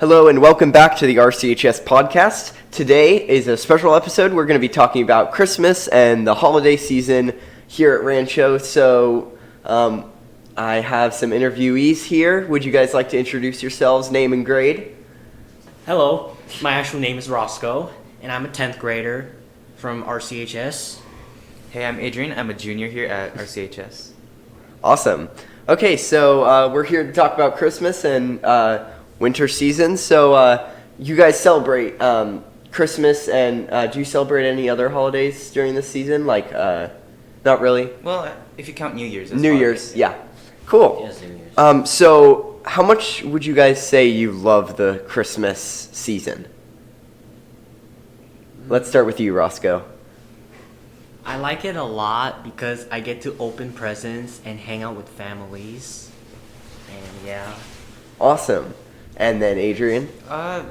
Hello and welcome back to the RCHS podcast. Today is a special episode. We're going to be talking about Christmas and the holiday season here at Rancho. So I have some interviewees here. Would you guys like to introduce yourselves, name and grade? Hello, my actual name is Roscoe, and I'm a 10th grader from RCHS. Hey, I'm Adrian. I'm a junior here at RCHS. Awesome. Okay, so we're here to talk about Christmas and winter season. So you guys celebrate Christmas, and do you celebrate any other holidays during this season? Like, not really? Well, if you count New Year's. As New holiday. Year's, yeah. Cool. Yes, New Year's. So how much would you guys say you love the Christmas season? Let's start with you, Roscoe. I like it a lot because I get to open presents and hang out with families. And yeah. Awesome. And then Adrian? I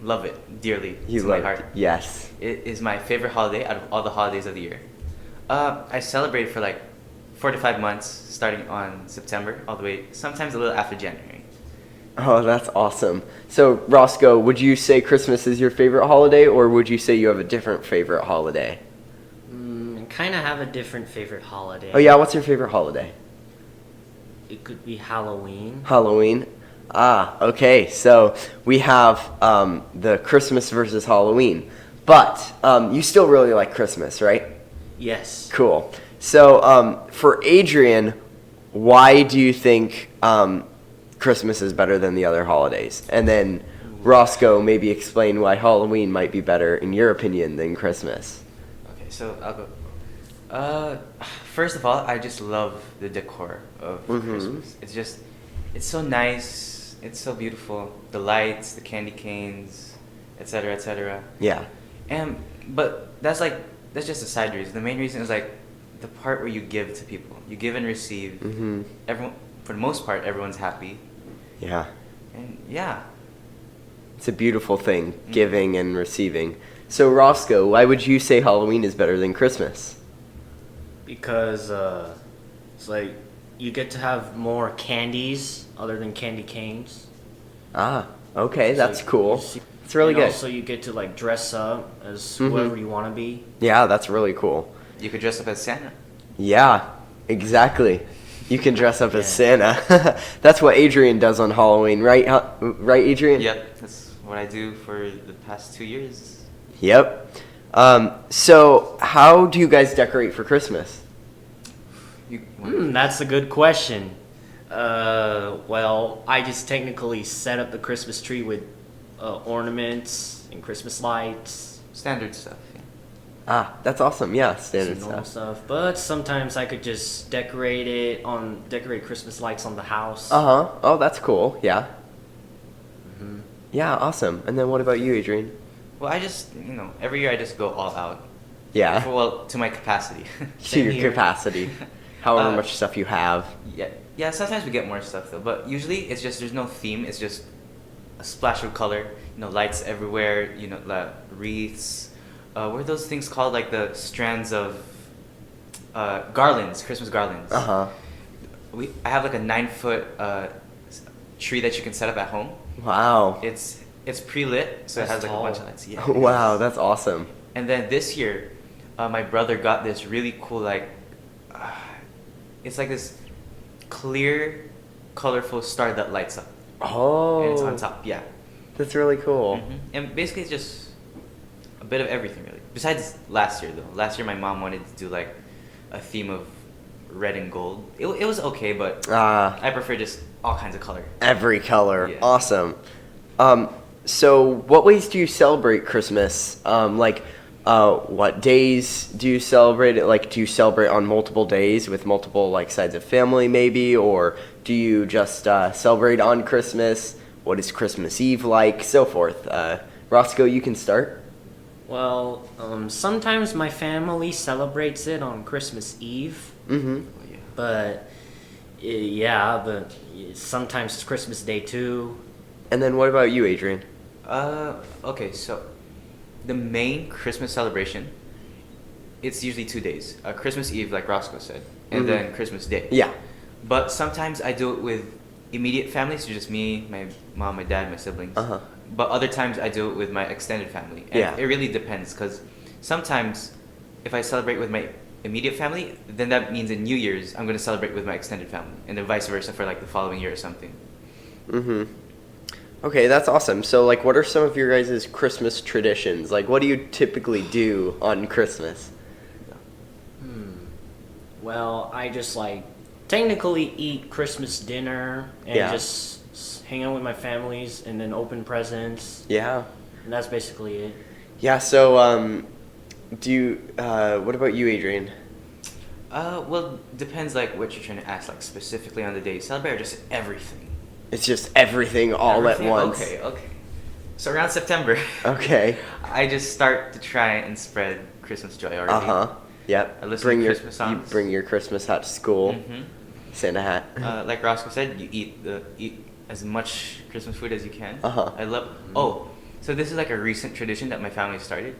love it dearly You to love my heart. it. Yes. It is my favorite holiday out of all the holidays of the year. I celebrate for like 4 to 5 months, starting on September, all the way, sometimes a little after January. Oh, that's awesome. So, Roscoe, would you say Christmas is your favorite holiday, or would you say you have a different favorite holiday? I kind of have a different favorite holiday. Oh, yeah, what's your favorite holiday? It could be Halloween. Halloween. Ah, okay. So we have the Christmas versus Halloween. But you still really like Christmas, right? Yes. Cool. So for Adrian, why do you think Christmas is better than the other holidays? And then Roscoe, maybe explain why Halloween might be better, in your opinion, than Christmas. Okay, so I'll go. First of all, I just love the decor of Christmas. It's so nice. It's so beautiful. The lights, the candy canes, etc., etc. Yeah. But that's just a side reason. The main reason is like the part where you give to people. You give and receive. Mm-hmm. Everyone, for the most part, everyone's happy. Yeah. And yeah. It's a beautiful thing, giving and receiving. So Roscoe, why would you say Halloween is better than Christmas? Because it's like you get to have more candies other than candy canes. Ah, okay, that's So cool. you- It's really and good. Also, you get to like dress up as whoever you want to be. Yeah, that's really cool. You could dress up as Santa. Yeah, exactly. You can dress up as Santa. That's what Adrian does on Halloween, right? Right, Adrian? Yep, that's what I do for the past 2 years. Yep. So how do you guys decorate for Christmas? That's a good question. Well, I just technically set up the Christmas tree with ornaments and Christmas lights. Standard stuff. Yeah. Ah, that's awesome. Yeah, standard Some normal stuff. stuff. But sometimes I could just decorate Christmas lights on the house. Uh-huh. Oh, that's cool. Yeah. Yeah, awesome. And then what about you, Adrian? Well, every year I just go all out. Yeah. Well, to my capacity. To Same your here. capacity. However much stuff you have. Yeah. Sometimes we get more stuff though, but usually it's just there's no theme. It's just a splash of color. Lights everywhere. The wreaths. What are those things called? Like the strands of garlands, Christmas garlands. Uh-huh. I have like a 9-foot tree that you can set up at home. Wow. It's pre-lit, so That's it has like tall. a bunch of lights. Yeah. Wow, that's awesome. And then this year, my brother got this really cool it's like this clear, colorful star that lights up, Oh. and it's on top. Yeah. That's really cool. And basically, it's just a bit of everything, really. Besides last year, though. Last year, my mom wanted to do like a theme of red and gold. It was okay, but I prefer just all kinds of color. Every color. Yeah. Awesome. So what ways do you celebrate Christmas? What days do you celebrate it? Like, do you celebrate on multiple days with multiple, like, sides of family, maybe? Or do you just celebrate on Christmas? What is Christmas Eve like? So forth. Roscoe, you can start. Well, sometimes my family celebrates it on Christmas Eve. Mm-hmm. But sometimes it's Christmas Day too. And then what about you, Adrian? Okay, so the main Christmas celebration, it's usually 2 days. Christmas Eve, like Roscoe said, and then Christmas Day. Yeah. But sometimes I do it with immediate family, so just me, my mom, my dad, my siblings. Uh-huh. But other times I do it with my extended family. And Yeah. it really depends, because sometimes if I celebrate with my immediate family, then that means in New Year's I'm going to celebrate with my extended family, and then vice versa for like the following year or something. Mm-hmm. Okay, that's awesome. So, like, what are some of your guys' Christmas traditions? Like, what do you typically do on Christmas? Well, I just like technically eat Christmas dinner and Yeah. just hang out with my families and then open presents. Yeah. And that's basically it. Yeah, so, do you, what about you, Adrian? Well, depends like what you're trying to ask, like specifically on the day you celebrate, or just everything. It's just everything all Everything? at once. Okay. So around September, Okay. I just start to try and spread Christmas joy already. Uh-huh. Yep. I listen bring to your, Christmas songs. You bring your Christmas hat to school. Mhm. Santa hat. Like Roscoe said, you eat as much Christmas food as you can. Uh-huh. I love. Oh, so this is like a recent tradition that my family started.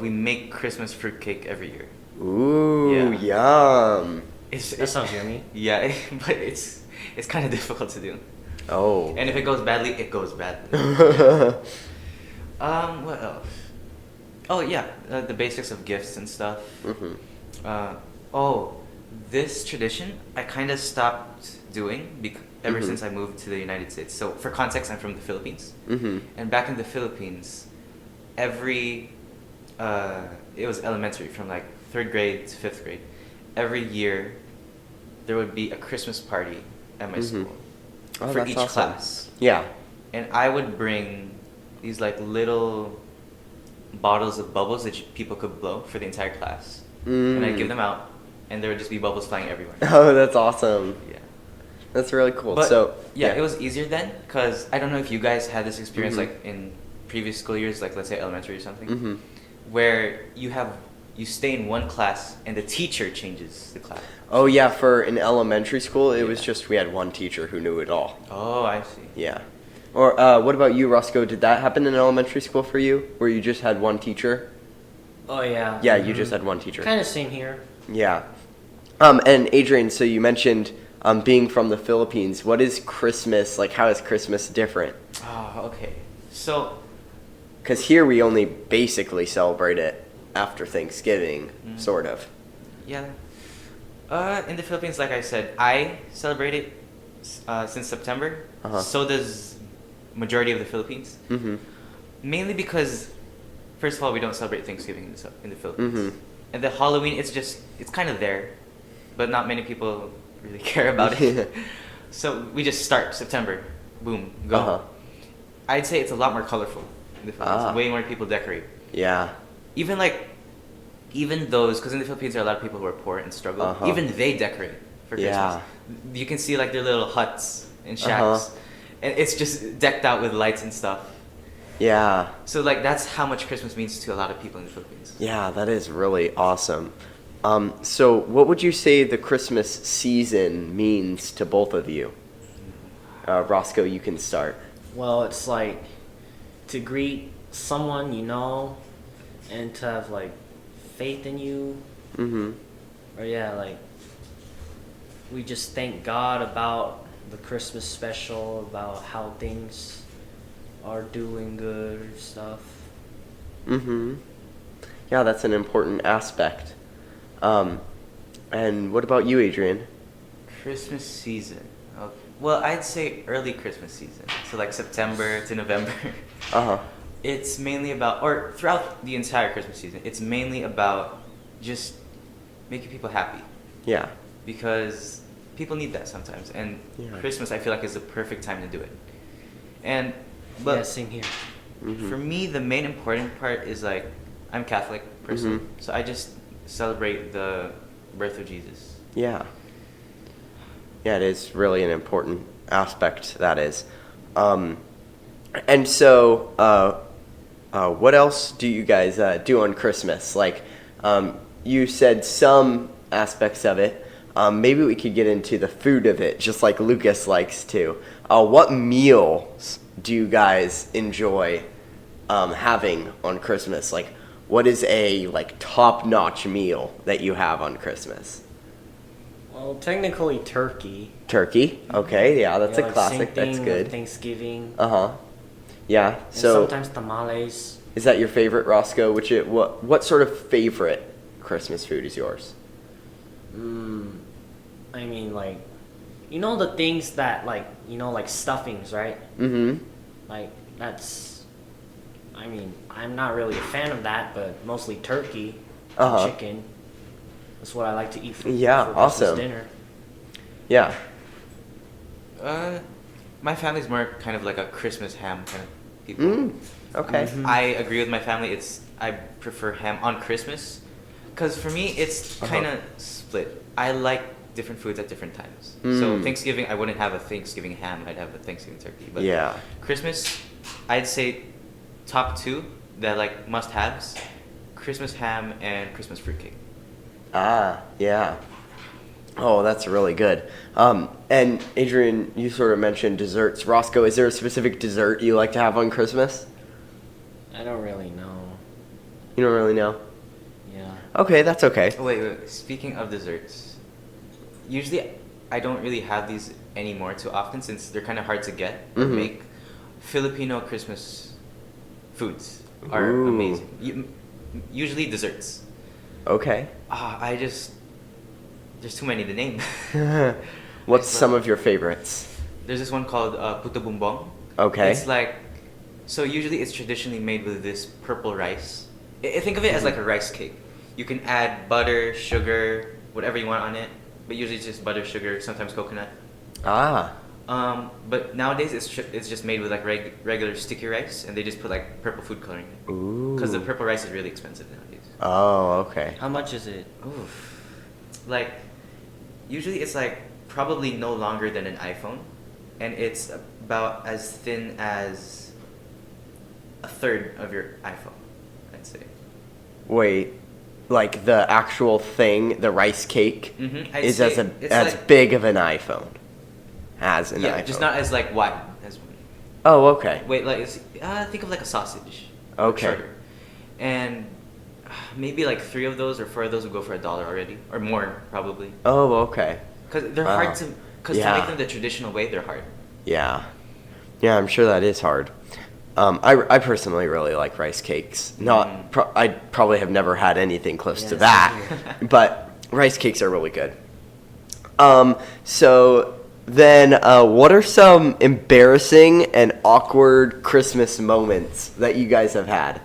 We make Christmas fruitcake every year. Ooh, Yeah. yum. That sounds yummy. Yeah, but it's kind of difficult to do. Oh. And if it goes badly, it goes badly. What else? Oh yeah, the basics of gifts and stuff. Mhm. This tradition I kind of stopped doing ever Mhm. since I moved to the United States. So for context, I'm from the Philippines, Mhm. and back in the Philippines, it was elementary from like 3rd grade to 5th grade. Every year, there would be a Christmas party at my Mhm. school Oh, for that's each awesome. class. Yeah. And I would bring these like little bottles of bubbles that people could blow for the entire class. And I'd give them out, and there would just be bubbles flying everywhere. Oh, that's awesome. Yeah. That's really cool. But So, yeah, it was easier then, because I don't know if you guys had this experience Mhm. like in previous school years, like let's say elementary or something, Mhm. where you stay in one class and the teacher changes the class. Oh yeah, for in elementary school, it was Yeah. just we had one teacher who knew it all. Oh, I see. Yeah. Or what about you, Roscoe? Did that happen in elementary school for you, where you just had one teacher? Oh yeah. Yeah, you just had one teacher. Kind of same here. Yeah. And Adrian, so you mentioned being from the Philippines. What is Christmas like? How is Christmas different? Oh, okay. So, Because here we only basically celebrate it after Thanksgiving, Mhm. sort of. yeah. In the Philippines, like I said, I celebrate it since September. Uh-huh. So does majority of the Philippines. Mm-hmm. Mainly because, first of all, we don't celebrate Thanksgiving in the Philippines. Mhm. And the Halloween, it's kind of there, but not many people really care about it. So we just start September, boom, go. Uh-huh. I'd say it's a lot more colorful in the Philippines. Ah. Way more people decorate. Yeah. Even those, because in the Philippines there are a lot of people who are poor and struggle. Uh-huh. Even they decorate for Christmas. Yeah. You can see like their little huts and shacks, Uh-huh. and it's just decked out with lights and stuff. Yeah. So like that's how much Christmas means to a lot of people in the Philippines. Yeah, that is really awesome. So what would you say the Christmas season means to both of you? Roscoe, you can start. Well, it's like to greet someone you know and to have like faith in you. Mm-hmm. Or yeah, like we just thank God about the Christmas special, about how things are doing good or stuff. Mm-hmm. Yeah, that's an important aspect. And what about you, Adrian? Christmas season. Okay. Well, I'd say early Christmas season. So like September to November. Uh-huh. It's mainly about, or throughout the entire Christmas season, it's mainly about just making people happy. Yeah. Because people need that sometimes. And Yeah. Christmas, I feel like, is the perfect time to do it. But Yeah, same here. Mm-hmm. for me, the main important part is like, I'm Catholic person, Mhm. so I just celebrate the birth of Jesus. Yeah. Yeah, it is really an important aspect, that is. And so, what else do you guys do on Christmas? Like, you said some aspects of it. Maybe we could get into the food of it, just like Lucas likes to. What meals do you guys enjoy having on Christmas? Like, what is a top-notch meal that you have on Christmas? Well, technically turkey. Turkey. Okay, yeah, that's Yeah, a like classic. same That's thing, good. Thanksgiving. Uh-huh. Yeah. And So sometimes tamales. is that your favorite, Roscoe? What sort of favorite Christmas food is yours? I mean, like, you know the things that, like, like stuffings, right? Mm-hmm. Like, that's, I mean, I'm not really a fan of that, but mostly turkey, and Uh-huh. chicken. That's what I like to eat for, Yeah, for Christmas awesome. dinner. Yeah. My family's more kind of like a Christmas ham kind of people. Okay. I agree with my family. I prefer ham on Christmas, because for me it's kind of split. I like different foods at different times. So Mm. Thanksgiving, I wouldn't have a Thanksgiving ham. I'd have a Thanksgiving turkey. But Yeah. Christmas, I'd say top two that like must-haves: Christmas ham and Christmas fruitcake. Ah, yeah. Oh, that's really good. And Adrian, you sort of mentioned desserts. Roscoe, is there a specific dessert you like to have on Christmas? I don't really know. You don't really know? Yeah. Okay, that's okay. Oh, wait. Speaking of desserts, usually I don't really have these anymore too often since they're kind of hard to get or Mhm. make. Filipino Christmas foods are Ooh. amazing. Usually desserts. Okay. There's too many to name. What's some of your favorites? There's this one called puto bumbong. Okay. It's like, so usually it's traditionally made with this purple rice. Think of it as like a rice cake. You can add butter, sugar, whatever you want on it, but usually it's just butter, sugar, sometimes coconut. Ah. But nowadays it's just made with like regular sticky rice, and they just put like purple food coloring in it. Ooh. Because the purple rice is really expensive nowadays. Oh, okay. How much is it? Oof. Like, usually it's like probably no longer than an iPhone, and it's about as thin as a third of your iPhone, I'd say. Wait, like the actual thing, the rice cake, I'd is say as it's like- big of an iPhone as an Yeah, iPhone. just not as like wide as one. Oh, okay. Wait, like think of like a sausage. but Okay. shorter. And maybe like 3 of those or 4 of those would go for $1 already, or more probably. Oh, okay. Because they're Wow. hard to. Because Yeah. to make them the traditional way, they're hard. Yeah. Yeah, I'm sure that is hard. I personally really like rice cakes. Not, I probably have never had anything close to Yeah, that, same but rice cakes are really good. So then, what are some embarrassing and awkward Christmas moments that you guys have had?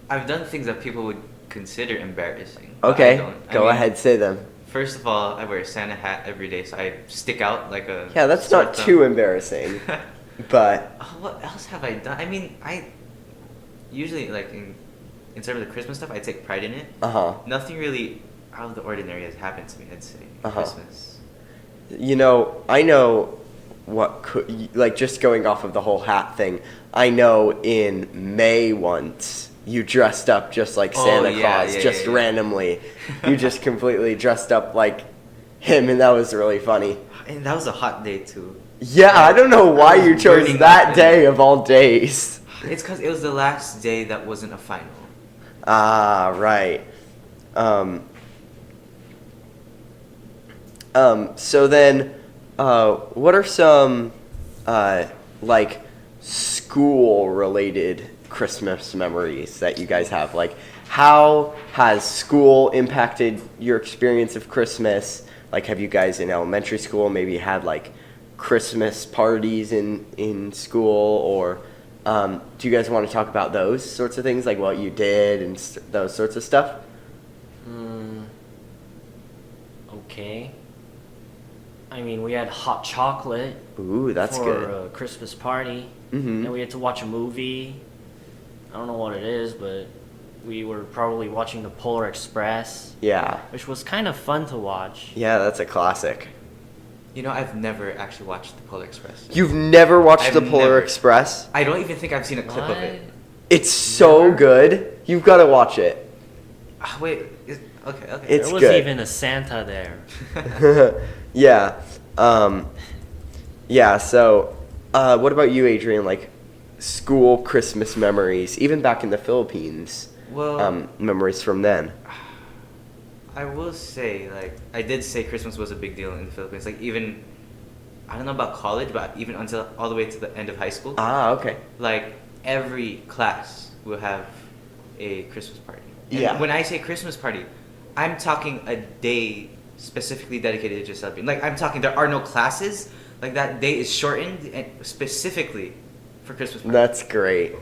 I've done things that people would consider embarrassing. but I Okay, don't. I go mean, ahead, say them. First of all, I wear a Santa hat every day, so I stick out like a. Yeah, that's sore not thumb. too embarrassing, but What else have I done? I mean, I usually like in terms of the Christmas stuff, I take pride in it. Nothing really out of the ordinary has happened to me. I'd say Christmas. you know, I know what could, like, just going off of the whole hat thing, I know in May once you dressed up just like Oh, Santa yeah, Claus, yeah, just yeah, yeah. randomly. You just completely dressed up like him, and that was really funny. And that was a hot day too. Yeah, I don't know why I was you chose burning that up day of all days. It's because it was the last day that wasn't a final. Ah, right. So then, what are some, like, school-related Christmas memories that you guys have? Like, how has school impacted your experience of Christmas? Like, have you guys in elementary school maybe had, like, Christmas parties in school? Or do you guys want to talk about those sorts of things, like what you did and those sorts of stuff? Okay. I mean, we had hot chocolate Ooh, that's for good. a Christmas party. Mhm. And we had to watch a movie. I don't know what it is, but we were probably watching the Polar Express, Yeah. which was kind of fun to watch. Yeah, that's a classic. You know, I've never actually watched the Polar Express. You've never watched I've the Polar never. Express? I don't even think I've seen a clip of it. It's so Never? good. You've got to watch it. Wait, okay. It's there was good. even a Santa there. Yeah. Yeah, so what about you, Adrian? Like, school Christmas memories, even back in the Philippines, Well- memories from then. I will say, like, I did say Christmas was a big deal in the Philippines. Like, even, I don't know about college, but even until all the way to the end of high school, Ah, okay. like, every class will have a Christmas party. And Yeah. when I say Christmas party, I'm talking a day specifically dedicated to just celebrating. Like, I'm talking, there are no classes. Like, that day is shortened and specifically for Christmas party. That's great.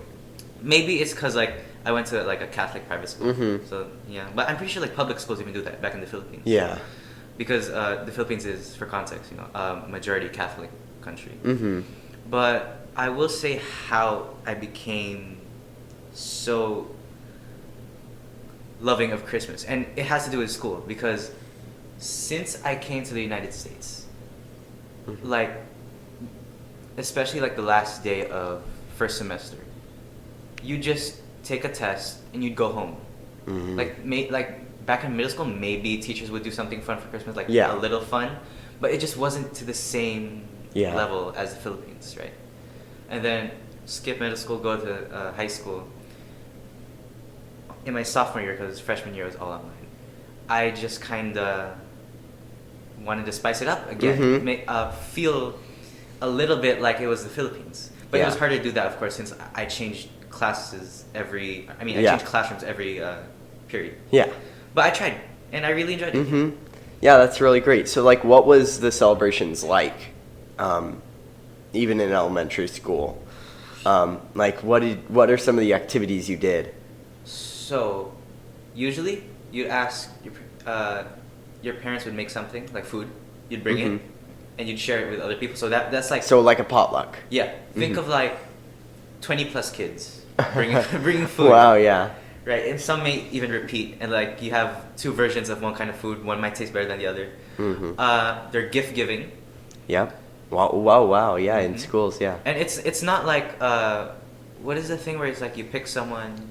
Maybe it's because, like, I went to, like, a Catholic private school. Mhm. So, yeah. But I'm pretty sure, like, public schools even do that back in the Philippines. Yeah. Because the Philippines is, for context, majority Catholic country. Mm-hmm. But I will say how I became so loving of Christmas. And it has to do with school. Because since I came to the United States, like, especially, like, the last day of first semester, you just take a test and you'd go home. Mhm. Like back in middle school, maybe teachers would do something fun for Christmas, like Yeah. a little fun, but it just wasn't to the same Yeah. level as the Philippines, right? And then skip middle school, go to high school. In my sophomore year, because freshman year was all online, I just kind of wanted to spice it up again, Mhm. feel a little bit like it was the Philippines. But it was Yeah. hard to do that, of course, since I changed classes I Yeah. changed classrooms every period. Yeah. But I tried, and I really enjoyed it. Mm-hmm. Yeah, that's really great. So, like, what was the celebrations like, even in elementary school? Like, what are some of the activities you did? So, usually, you'd ask, your parents would make something, like food, you'd bring Mhm. it, and you'd share it with other people. So that's like, So, like a potluck. yeah, think Mhm. of like 20 plus kids bringing food. Wow. Yeah. Right, and some may even repeat, and like you have two versions of one kind of food. One might taste better than the other. Mhm. They're gift giving, Yep. Wow. Wow. Wow. Yeah. In Mhm. schools. Yeah. and it's not like what is the thing where it's like you pick someone,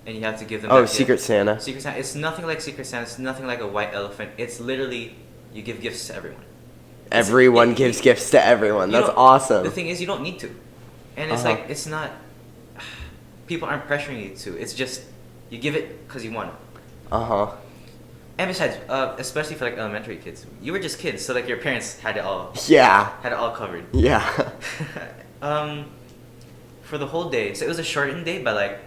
and you have to give them. Oh, that gift? Secret Santa. Secret Santa. It's nothing like Secret Santa. It's nothing like a white elephant. It's literally you give gifts to everyone. Everyone it- gives gifts to everyone. You That's don't- awesome. The thing is, you don't need to, and it's Uh-huh. like it's not. People aren't pressuring you to. It's just you give it because you want it. Uh huh. And besides, especially for like elementary kids, you were just kids, so like your parents had it all Yeah. covered. Yeah. For the whole day, so it was a shortened day by like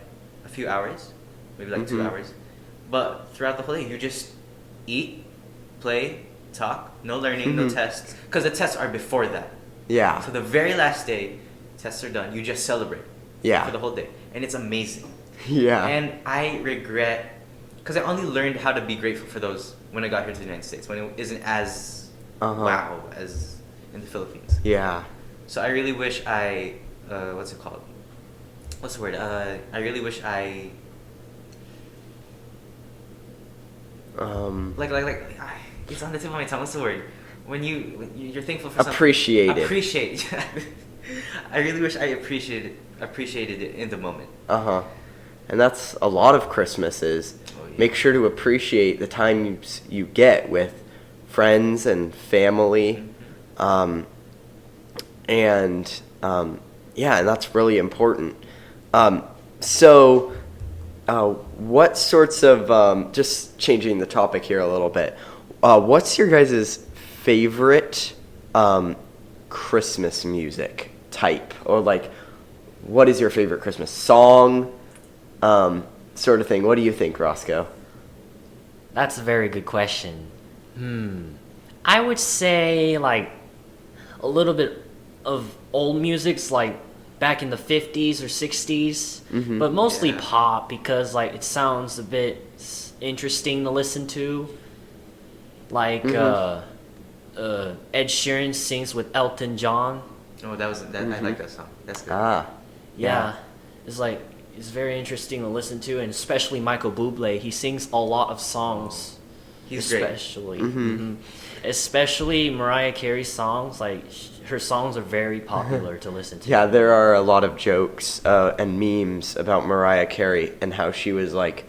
a few hours, maybe like 2 Mhm. hours. But throughout the whole day, you just eat, play, talk, no learning, no Mhm. tests, because the tests are before that. Yeah. So the very last day, tests are done. You just celebrate Yeah. for the whole day, and it's amazing. Yeah. And I regret, because I only learned how to be grateful for those when I got here to the United States, when it isn't as Uh-huh. wow as in the Philippines. Yeah. So I really wish what's it called? What's the word? I really wish I, it's on the tip of my tongue. What's the word? When you're thankful for Appreciate something. it. Appreciate. I really wish I appreciated it in the moment. Uh huh. And that's a lot of Christmases. Oh, yeah. Make sure to appreciate the time you get with friends and family. Mm-hmm. Yeah, and that's really important. So, what sorts of, just changing the topic here a little bit, what's your guys' favorite Christmas music type? Or, like, what is your favorite Christmas song? Sort of thing. What do you think, Roscoe? That's a very good question. I would say like a little bit of old music's like back in the 50s or 60s, Mhm. but mostly Yeah. pop because like it sounds a bit interesting to listen to. Like Mhm. Ed Sheeran sings with Elton John. Oh, that. I Mhm. like that song. That's good. Ah. Yeah. It's like it's very interesting to listen to, and especially Michael Bublé. He sings a lot of songs. He's great. Especially, Mhm. especially Mariah Carey's songs. Like her songs are very popular to listen to. Yeah, there are a lot of jokes and memes about Mariah Carey and how she was like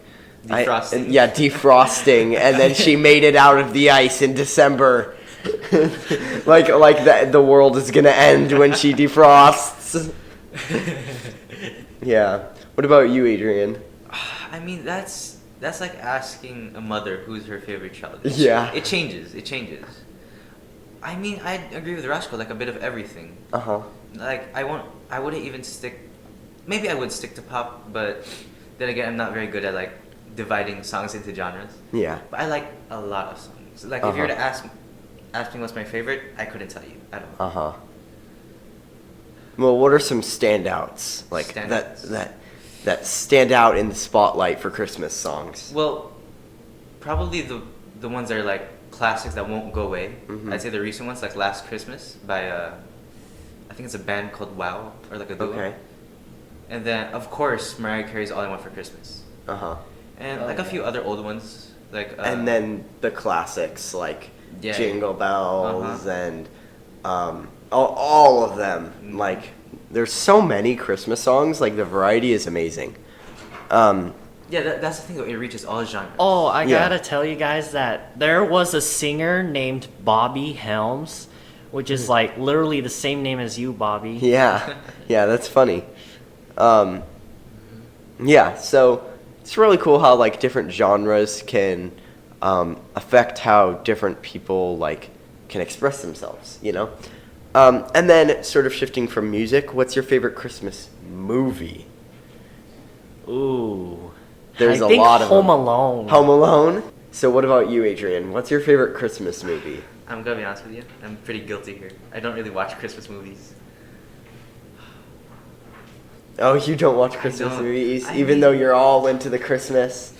Defrosting. defrosting, and then she made it out of the ice in December. like the world is gonna end when she defrosts. Yeah. What about you, Adrian? I mean, that's That's like asking a mother who's her favorite child. Yeah. It changes. It changes. I mean, I agree with Rashko, like a bit of everything. Uh-huh. Like I wouldn't even stick. Maybe I would stick to pop, but then again, I'm not very good at like dividing songs into genres. Yeah. But I like a lot of songs. Like if you were to Uh-huh. ask me what's my favorite, I couldn't tell you at all. Uh-huh. Well, what are some standouts like Standouts. that stand out in the spotlight for Christmas songs? Well, probably the ones that are like classics that won't go away. Mhm. I'd say the recent ones like Last Christmas by I think it's a band called Wow or like a duo. Okay. And then of course Mariah Carey's All I Want for Christmas. Uh-huh. And Oh, like a yeah. few other old ones like And then the classics like Yeah. Jingle Bells Uh-huh. and all of them. Like there's so many Christmas songs. Like the variety is amazing. yeah, that's the thing though, it reaches all genres. Oh, I Yeah. gotta tell you guys that there was a singer named Bobby Helms, which is like literally the same name as you, Bobby. Yeah, yeah, that's funny. Yeah, so it's really cool how like different genres can affect how different people like can express themselves, you know. And then sort of shifting from music, what's your favorite Christmas movie? Ooh. There's I a think lot of Home them. Alone. Home Alone. So what about you, Adrian? What's your favorite Christmas movie? I'm gonna be honest with you, I'm pretty guilty here. I don't really watch Christmas movies. Oh, you don't watch Christmas don't. movies, I even mean- though you're all into the Christmas.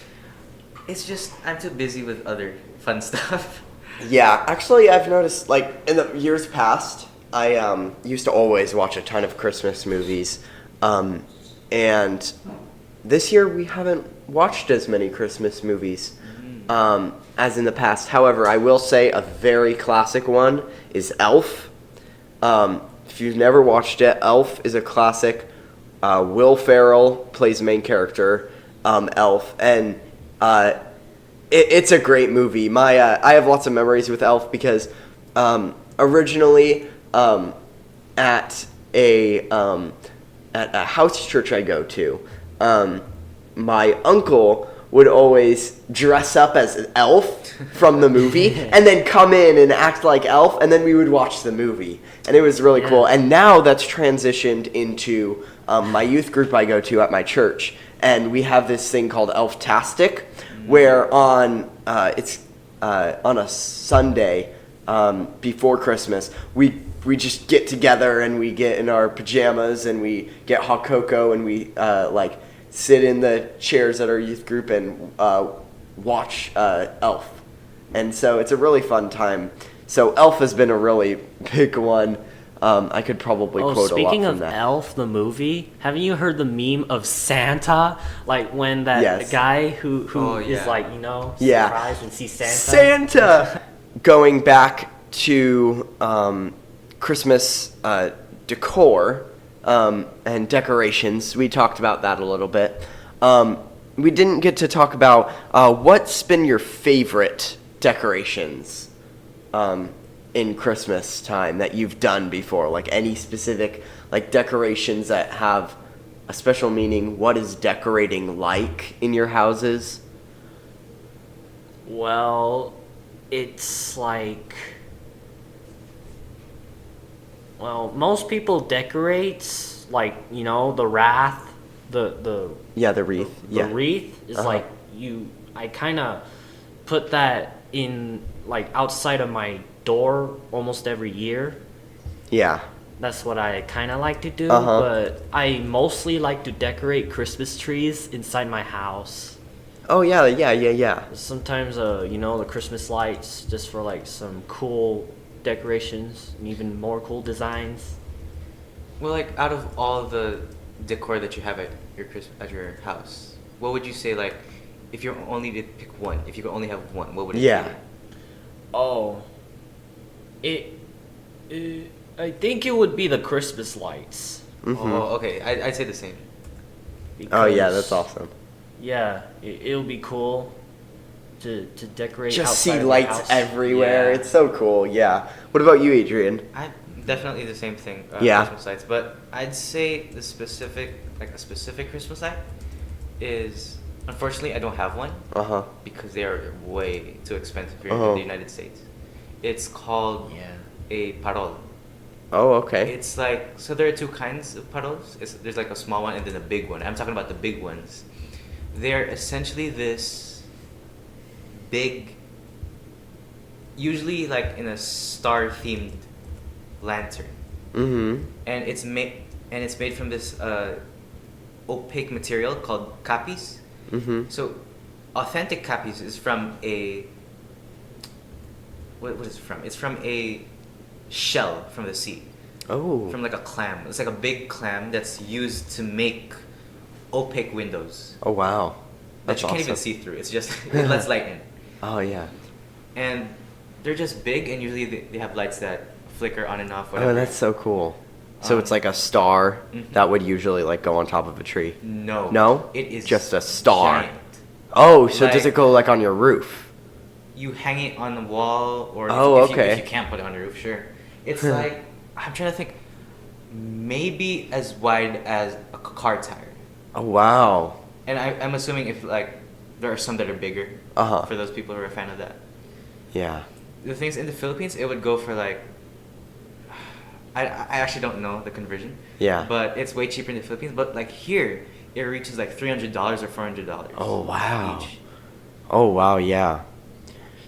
It's just I'm too busy with other fun stuff. Yeah, actually, I've noticed, like, in the years past, I used to always watch a ton of Christmas movies. And this year, we haven't watched as many Christmas movies as in the past. However, I will say a very classic one is Elf. If you've never watched it, Elf is a classic. Will Ferrell plays the main character, Elf, and it's a great movie. I have lots of memories with Elf because originally at a house church I go to, my uncle would always dress up as an elf from the movie and then come in and act like Elf, and then we would watch the movie, and it was really cool. And now that's transitioned into my youth group I go to at my church, and we have this thing called Elftastic, where on a Sunday before Christmas we just get together and we get in our pajamas and we get hot cocoa and we like sit in the chairs at our youth group and watch Elf, and so it's a really fun time. So Elf has been a really big one. I could probably Oh, quote a lot speaking from of that. Elf, the movie, haven't you heard the meme of Santa? Like when that Yes. guy who Oh, is yeah. like, Yeah. surprised and sees Santa? Santa! Going back to Christmas decor and decorations, we talked about that a little bit. We didn't get to talk about what's been your favorite decorations in Christmas time that you've done before, like any specific like decorations that have a special meaning. What is decorating like in your houses? Well, it's like, well, most people decorate like, the wreath, the Yeah, the wreath. the wreath is Uh-huh. like I kind of put that in like outside of my door almost every year. Yeah. That's what I kind of like to do, Uh-huh. but I mostly like to decorate Christmas trees inside my house. Oh yeah. Sometimes the Christmas lights just for like some cool decorations and even more cool designs. Well, like out of all the decor that you have at your house, what would you say, like, if you're only to pick one, if you could only have one, what would it Yeah. be? Oh, I think it would be the Christmas lights. Mhm. Oh, okay. I'd say the same. Oh yeah, because- that's awesome. Yeah, it'll be cool to decorate. Just outside see of my lights house. everywhere. Yeah. It's so cool. Yeah. What about you, Adrian? I definitely the same thing. Yeah. Christmas lights, but I'd say a specific Christmas light is Unfortunately, I don't have one Uh huh. because they are way too expensive here Uh-huh. in the United States. It's called Yeah. a parol. Oh, okay. It's like, so there are two kinds of parols. There's like a small one and then a big one. I'm talking about the big ones. They're essentially this big, usually like in a star themed lantern. Mm-hmm. And it's made from this opaque material called capis. Mm-hmm. So authentic capis is from a what is it from? It's from a shell from the sea. Oh. From like a clam. It's like a big clam that's used to make opaque windows Oh, wow. that That's you can't even awesome. see through. It's just it lets light in. Oh, yeah. And they're just big, and usually they have lights that flicker on and off. Whatever. Oh, that's so cool. So Um, it's like a star mhm. that would usually like go on top of a tree. No. No? It is Just a star. giant. Oh, so does Like- it go like on your roof? You hang it on the wall, or Oh, if okay. you can't put it on the roof, sure. It's like, I'm trying to think, maybe as wide as a car tire. Oh, wow. And I'm assuming if like there are some that are bigger Uh-huh. for those people who are a fan of that. Yeah. The things in the Philippines, it would go for like, I actually don't know the conversion. Yeah. But it's way cheaper in the Philippines. But like here, it reaches like $300 or $400. Oh, wow. Each. Oh, wow, yeah.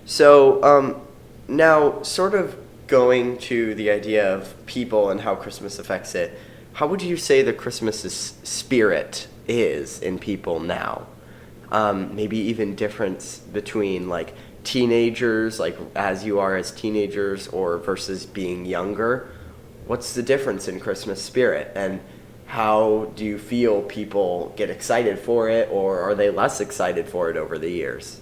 So, now sort of going to the idea of people and how Christmas affects it, how would you say the Christmas spirit is in people now? Maybe even difference between like teenagers, like as you are as teenagers, or versus being younger. What's the difference in Christmas spirit, and how do you feel people get excited for it, or are they less excited for it over the years?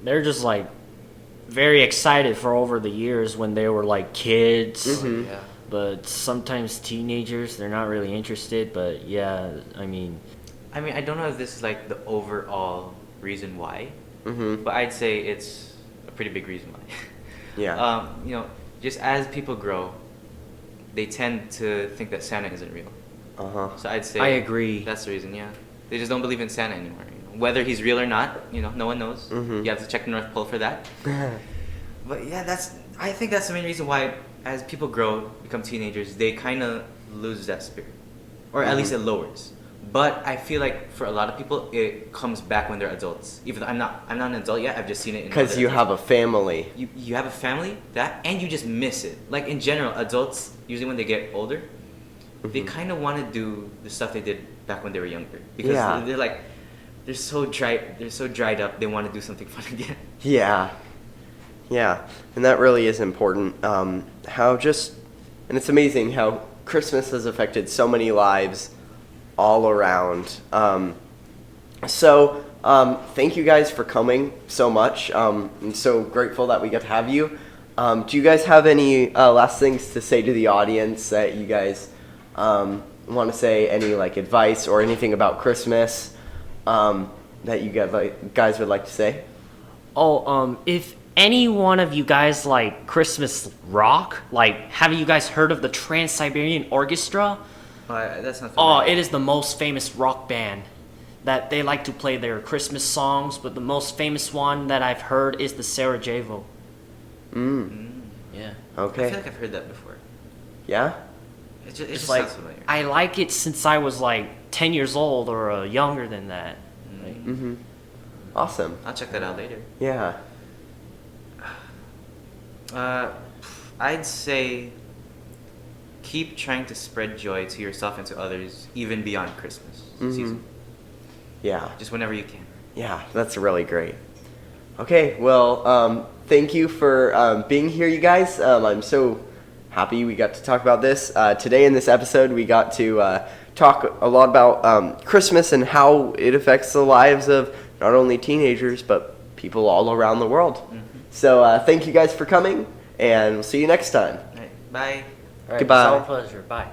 They're just like very excited for over the years when they were like kids. Mhm. Yeah. But sometimes teenagers, they're not really interested. But yeah, I mean, I mean, I don't know if this is like the overall reason why, Mm-hmm. but I'd say it's a pretty big reason why. Yeah. You know, just as people grow, they tend to think that Santa isn't real. Uh-huh. So I'd say I agree. That's the reason. Yeah, they just don't believe in Santa anymore. You know? Whether he's real or not, no one knows. Mhm. You have to check the North Pole for that. But yeah, I think that's the main reason why, as people grow, become teenagers, they kind of lose that spirit, or at least it lowers. But I feel like for a lot of people, it comes back when they're adults. Even though I'm not an adult yet, I've just seen it. Because you have a family. you have a family and you just miss it. Like in general, adults usually when they get older, they Mhm. kind of want to do the stuff they did back when they were younger because Yeah. they're like they're so dried up. They want to do something fun again. Yeah. Yeah. And that really is important. And it's amazing how Christmas has affected so many lives all around. Thank you guys for coming so much. I'm so grateful that we get to have you. Do you guys have any last things to say to the audience that you guys want to say? Any like advice or anything about Christmas that you guys would like to say? oh, if any one of you guys like Christmas rock, like, have you guys heard of the Trans-Siberian Orchestra? That's not. Oh, it is the most famous rock band that they like to play their Christmas songs, but the most famous one that I've heard is the Sarajevo. Yeah. I Okay. feel like I've heard that before. Yeah? It just It's like, sounds familiar. I like it since I was like 10 years old or younger than that. Like, Mm-hmm. Awesome. I'll check that out later. Yeah. I'd say keep trying to spread joy to yourself and to others, even beyond Christmas season. Yeah. Just whenever you can. Yeah, that's really great. Okay, well, thank you for being here, you guys. I'm so happy we got to talk about this. Today in this episode, we got to talk a lot about Christmas and how it affects the lives of not only teenagers, but people all around the world. Mm-hmm. So thank you guys for coming, and we'll see you next time. All right, bye. all right, Goodbye. It's our pleasure. Bye.